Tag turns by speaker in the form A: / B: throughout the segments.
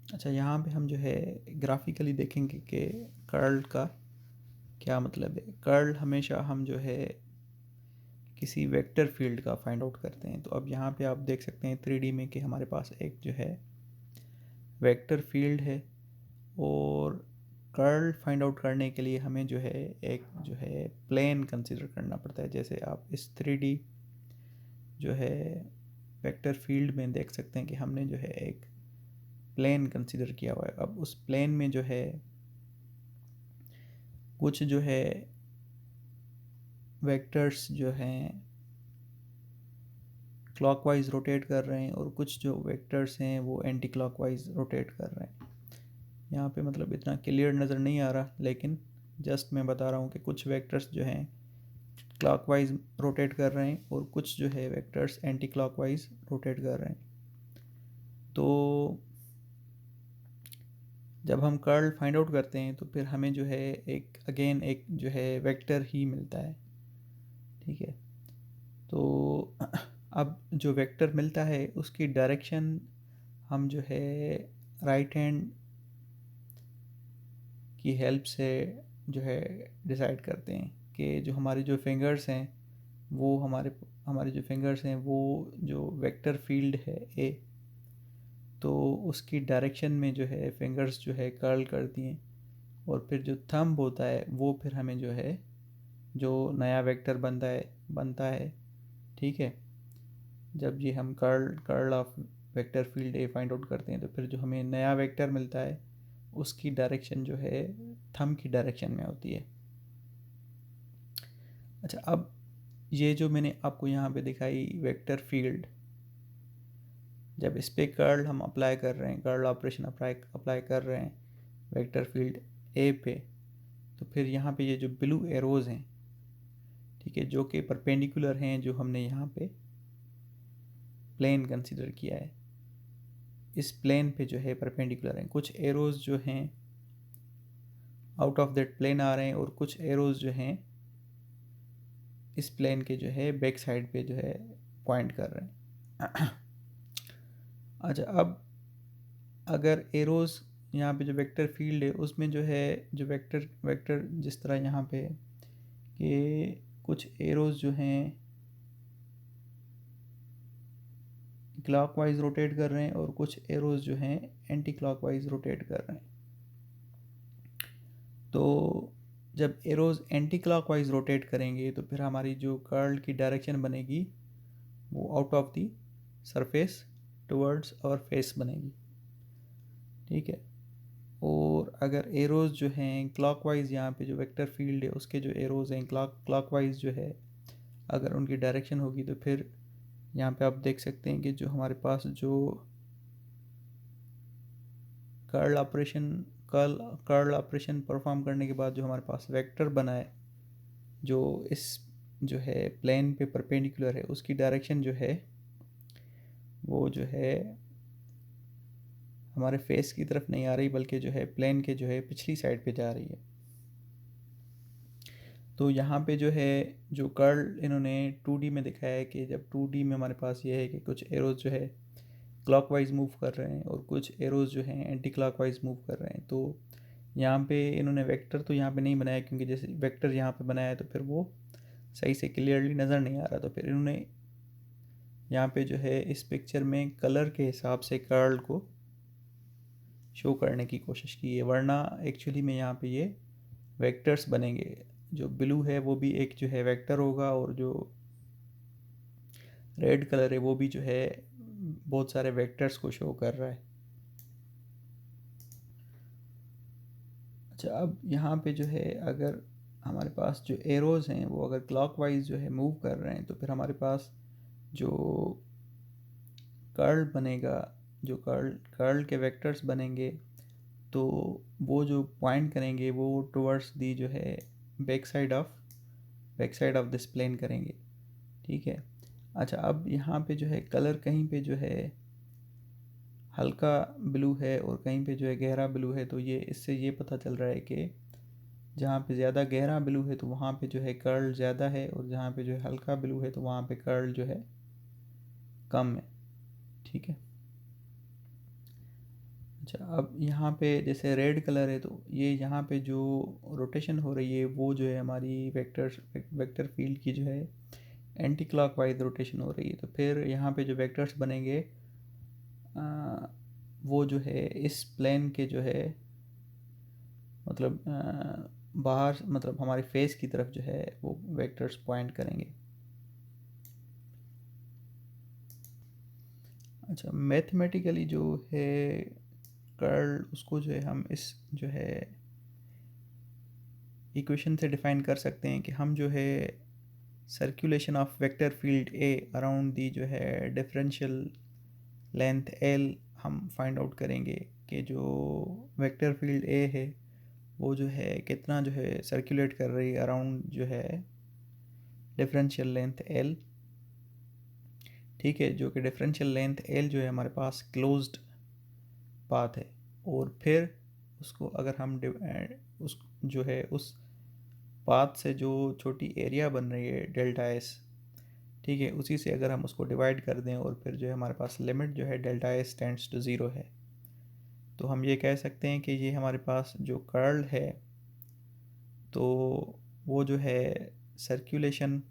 A: अच्छा, यहाँ पे हम जो है ग्राफिकली देखेंगे कि कर्ल का क्या मतलब है। कर्ल हमेशा हम जो है किसी वेक्टर फील्ड का फाइंड आउट करते हैं। तो अब यहाँ पे आप देख सकते हैं 3D में कि हमारे पास एक जो है वेक्टर फील्ड है, और कर्ल फाइंड आउट करने के लिए हमें जो है एक जो है प्लेन कंसीडर करना पड़ता है। जैसे आप इस 3D जो है वेक्टर फील्ड में देख सकते हैं कि हमने जो है एक प्लेन कंसीडर किया हुआ है। अब उस प्लेन में जो है कुछ जो है वेक्टर्स जो हैं क्लॉकवाइज रोटेट कर रहे हैं, और कुछ जो वेक्टर्स हैं वो एंटी क्लॉकवाइज रोटेट कर रहे हैं। यहाँ पे मतलब इतना क्लियर नज़र नहीं आ रहा, लेकिन जस्ट मैं बता रहा हूँ कि कुछ वेक्टर्स जो हैं क्लॉकवाइज रोटेट कर रहे हैं और कुछ जो है वेक्टर्स एंटी क्लॉकवाइज रोटेट कर रहे हैं। तो जब हम कर्ल फाइंड आउट करते हैं तो फिर हमें जो है एक अगेन एक जो है वेक्टर ही मिलता है। ठीक है, तो अब जो वेक्टर मिलता है उसकी डायरेक्शन हम जो है राइट हैंड की हेल्प से जो है डिसाइड करते हैं कि जो हमारी जो फिंगर्स हैं वो हमारे जो फिंगर्स हैं वो जो वेक्टर फील्ड है ए, तो उसकी डायरेक्शन में जो है फिंगर्स जो है कर्ल करती हैं, और फिर जो थंब होता है वो फिर हमें जो है जो नया वेक्टर बनता है। ठीक है, जब ये हम curl curl of vector field A find out करते हैं तो फिर जो हमें नया वेक्टर मिलता है उसकी डायरेक्शन जो है थंब की डायरेक्शन में होती है। अच्छा, अब ये जो मैंने आपको यहाँ पे दिखाई वेक्टर फील्ड, जब इस पे कर्ल हम अप्लाई कर रहे हैं, कर्ल ऑपरेशन अप्लाई कर रहे हैं वेक्टर फील्ड ए पे, तो फिर यहाँ पे ये जो ब्लू एरोज़ हैं, ठीक है, जो कि परपेंडिकुलर हैं जो हमने यहाँ पे प्लेन कंसीडर किया है, इस प्लेन पे जो है परपेंडिकुलर हैं। कुछ एरोज़ जो हैं आउट ऑफ दैट प्लेन आ रहे हैं, और कुछ एरोज़ जो हैं इस प्लेन के जो है बैक साइड पे जो है पॉइंट कर रहे हैं। अच्छा, अब अगर एरोज़ यहाँ पे जो वेक्टर फील्ड है उसमें जो है जो वेक्टर वेक्टर जिस तरह यहाँ पे कि कुछ एरोज़ जो हैं क्लॉकवाइज रोटेट कर रहे हैं और कुछ एरोज़ जो हैं एंटी क्लॉकवाइज रोटेट कर रहे हैं। तो जब एरोज़ एंटी क्लॉकवाइज रोटेट करेंगे तो फिर हमारी जो कर्ल की डायरेक्शन बनेगी वो out of the surface towards our face बनेगी। ठीक है, और अगर एरोज़ जो हैं क्लॉकवाइज, यहाँ पे जो वेक्टर फील्ड है उसके जो एरोज़ हैं क्लॉकवाइज जो है, अगर उनकी डायरेक्शन होगी तो फिर यहाँ पे आप देख सकते हैं कि जो हमारे पास जो curl operation curl curl operation perform करने के बाद जो हमारे पास वेक्टर बना है जो इस जो है प्लेन पे परपेंडिकुलर है, उसकी डायरेक्शन जो है वो जो है हमारे फेस की तरफ नहीं आ रही, बल्कि जो है प्लेन के जो है पिछली साइड पे जा रही है। तो यहाँ पे जो है जो कर्ल इन्होंने 2D में दिखाया है कि जब 2D में हमारे पास ये है कि कुछ एरोज जो है क्लॉकवाइज मूव कर रहे हैं और कुछ एरोज जो हैं एंटी क्लॉकवाइज मूव कर रहे हैं। तो यहाँ पे इन्होंने वेक्टर तो यहाँ पे नहीं बनाया, क्योंकि जैसे वेक्टर यहाँ पे बनाया है तो फिर वो सही से क्लियरली नज़र नहीं आ रहा। तो फिर इन्होंने यहाँ पे जो है इस पिक्चर में कलर के हिसाब से कर्ल को शो करने की कोशिश की है, वरना एक्चुअली में यहाँ पे ये वेक्टर्स बनेंगे। जो ब्लू है वो भी एक जो है वेक्टर होगा, और जो रेड कलर है वो भी जो है बहुत सारे वेक्टर्स को शो कर रहा है। अच्छा, अब यहाँ पे जो है अगर हमारे पास जो एरोज़ हैं वो अगर क्लॉकवाइज जो है मूव कर रहे हैं तो फिर हमारे पास जो कर्ल बनेगा, जो कर्ल कर्ल के वेक्टर्स बनेंगे, तो वो जो पॉइंट करेंगे वो टुवर्ड्स दी जो है back side of this plane करेंगे। ठीक है, अच्छा, अब यहाँ पे जो है कलर कहीं पे जो है हल्का ब्लू है और कहीं पे जो है गहरा ब्लू है, तो ये इससे ये पता चल रहा है कि जहाँ पे ज़्यादा गहरा ब्लू है तो वहाँ पे जो है कर्ल ज़्यादा है, और जहाँ पे जो है हल्का ब्लू है तो वहाँ पे कर्ल जो है कम है। ठीक है, अच्छा, अब यहाँ पे जैसे रेड कलर है तो ये यहाँ पे जो रोटेशन हो रही है वो जो है हमारी वेक्टर फील्ड की जो है एंटी क्लॉकवाइज रोटेशन हो रही है। तो फिर यहाँ पे जो वेक्टर्स बनेंगे वो जो है इस प्लेन के जो है मतलब बाहर मतलब हमारे फेस की तरफ जो है वो वेक्टर्स पॉइंट करेंगे। अच्छा, मैथमेटिकली जो है कर्ल उसको जो है हम इस जो है इक्वेशन से डिफाइन कर सकते हैं कि हम जो है circulation of vector field A around the जो है डिफरेंशियल लेंथ एल हम फाइंड आउट करेंगे कि जो वेक्टर फील्ड ए है वो जो है कितना जो है सर्कुलेट कर रही है अराउंड जो है डिफरेंशियल लेंथ एल। ठीक है, जो कि डिफरेंशियल लेंथ एल जो है हमारे पास क्लोज्ड पाथ है। और फिर उसको अगर हम उस जो है उस पाथ से जो छोटी एरिया बन रही है डेल्टा एस, ठीक है, उसी से अगर हम उसको डिवाइड कर दें और फिर जो है हमारे पास लिमिट जो है delta s tends to zero है, तो हम ये कह सकते हैं कि ये हमारे पास जो कर्ल है तो वो जो है circulation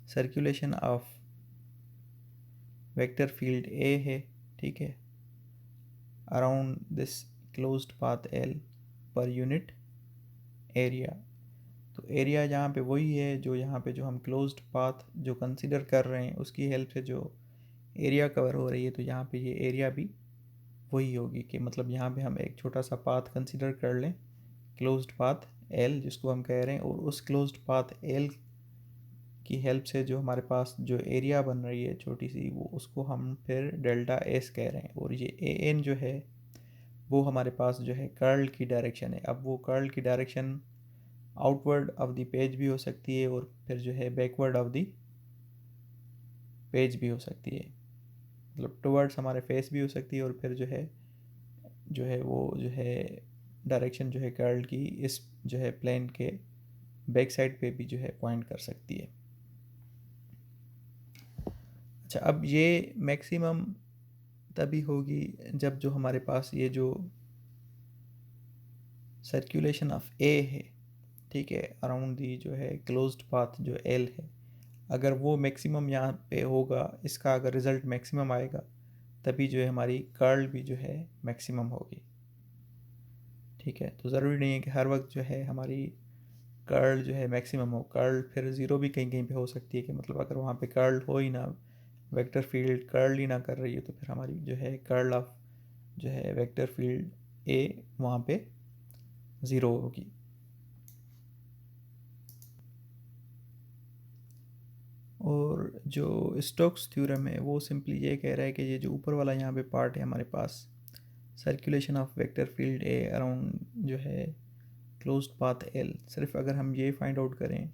A: circulation of vector field A है। ठीक है, around this closed path L पर यूनिट एरिया। तो एरिया यहाँ पे वही है जो यहाँ पे जो हम क्लोज्ड पाथ जो कंसीडर कर रहे हैं उसकी हेल्प से जो एरिया कवर हो रही है, तो यहाँ पे ये एरिया भी वही होगी कि मतलब यहाँ पे हम एक छोटा सा पाथ कंसीडर कर लें क्लोज्ड पाथ एल जिसको हम कह रहे हैं, और उस क्लोज्ड पाथ एल की हेल्प से जो हमारे पास जो एरिया बन रही है छोटी सी वो उसको हम फिर डेल्टा एस कह रहे हैं। और ये ए एन जो है वो हमारे पास जो है कर्ल की डायरेक्शन है। अब वो कर्ल की direction outward of the page भी हो सकती है और फिर जो है बैकवर्ड ऑफ द पेज भी हो सकती है, मतलब टुवर्ड्स हमारे फेस भी हो सकती है और फिर जो है वो जो है डायरेक्शन जो है कर्ल की इस जो है प्लेन के बैक साइड पे भी जो है पॉइंट कर सकती है। अच्छा, अब ये मैक्सिमम तभी होगी जब जो हमारे पास ये जो सर्कुलेशन ऑफ ए है, ठीक है, अराउंड दी जो है क्लोज्ड पाथ जो एल है, अगर वो मैक्सिमम यहाँ पे होगा, इसका अगर रिज़ल्ट मैक्सिमम आएगा तभी जो है हमारी कर्ल भी जो है मैक्सिमम होगी। ठीक है, तो ज़रूरी नहीं है कि हर वक्त जो है हमारी कर्ल जो है मैक्सिमम हो। कर्ल फिर ज़ीरो भी कहीं कहीं पे हो सकती है कि मतलब अगर वहाँ पे कर्ल हो ही ना, वेक्टर फील्ड कर्ल ही ना कर रही है, तो फिर हमारी जो है कर्ल ऑफ जो है वेक्टर फील्ड ए वहाँ पे ज़ीरो होगी। और जो स्टोक्स थ्योरम है वो सिंपली ये कह रहा है कि ये जो ऊपर वाला यहाँ पे पार्ट है हमारे पास circulation of vector field A around जो है क्लोज्ड पाथ एल, सिर्फ अगर हम ये फाइंड आउट करें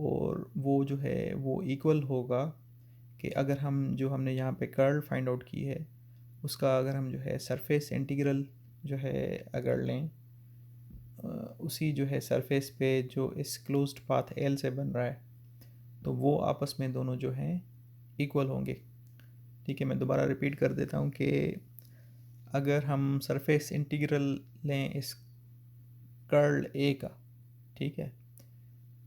A: और वो जो है वो इक्वल होगा कि अगर हम जो हमने यहाँ पे कर्ल फाइंड आउट की है उसका अगर हम जो है सरफेस इंटीग्रल जो है अगर लें उसी जो है सरफेस पे जो इस क्लोज्ड पाथ एल से बन रहा है तो वो आपस में दोनों जो हैं इक्वल होंगे। ठीक है, मैं दोबारा रिपीट कर देता हूँ कि अगर हम सरफेस इंटीग्रल लें इस कर्ल ए का, ठीक है,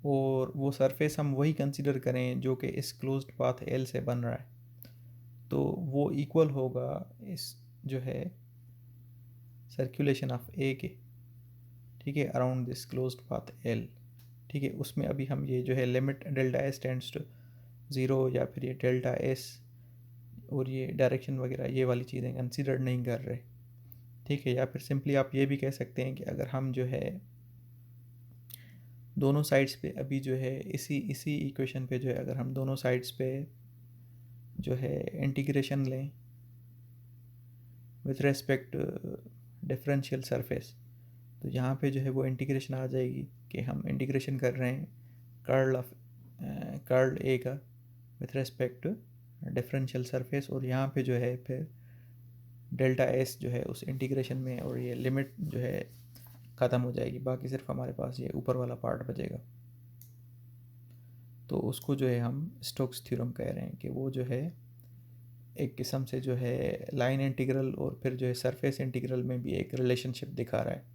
A: और वो सरफेस हम वही कंसीडर करें जो कि इस क्लोज्ड पाथ एल से बन रहा है, तो वो इक्वल होगा इस जो है सर्कुलेशन ऑफ ए के, ठीक है, around this closed path L. ठीक है, उसमें अभी हम ये जो है limit delta s tends to zero या फिर ये डेल्टा एस और ये डायरेक्शन वगैरह ये वाली चीज़ें कंसीडर नहीं कर रहे। ठीक है, या फिर सिंपली आप ये भी कह सकते हैं कि अगर हम जो है दोनों साइड्स पे अभी जो है इसी इसी इक्वेशन पे जो है अगर हम दोनों साइड्स पे जो है इंटीग्रेशन लें विथ रेस्पेक्ट डिफरेंशियल सरफेस, तो यहाँ पे जो है वो इंटीग्रेशन आ जाएगी कि हम इंटीग्रेशन कर रहे हैं कर्ल ऑफ कर्ल ए का with respect to differential surface, और यहाँ पे जो है फिर डेल्टा एस जो है उस इंटीग्रेशन में और ये लिमिट जो है ख़त्म हो जाएगी, बाकी सिर्फ हमारे पास ये ऊपर वाला पार्ट बचेगा। तो उसको जो है हम स्टोक्स थ्योरम कह रहे हैं कि वो जो है एक किस्म से जो है लाइन इंटीग्रल और फिर जो है सरफेस इंटीग्रल में भी एक रिलेशनशिप दिखा रहा है।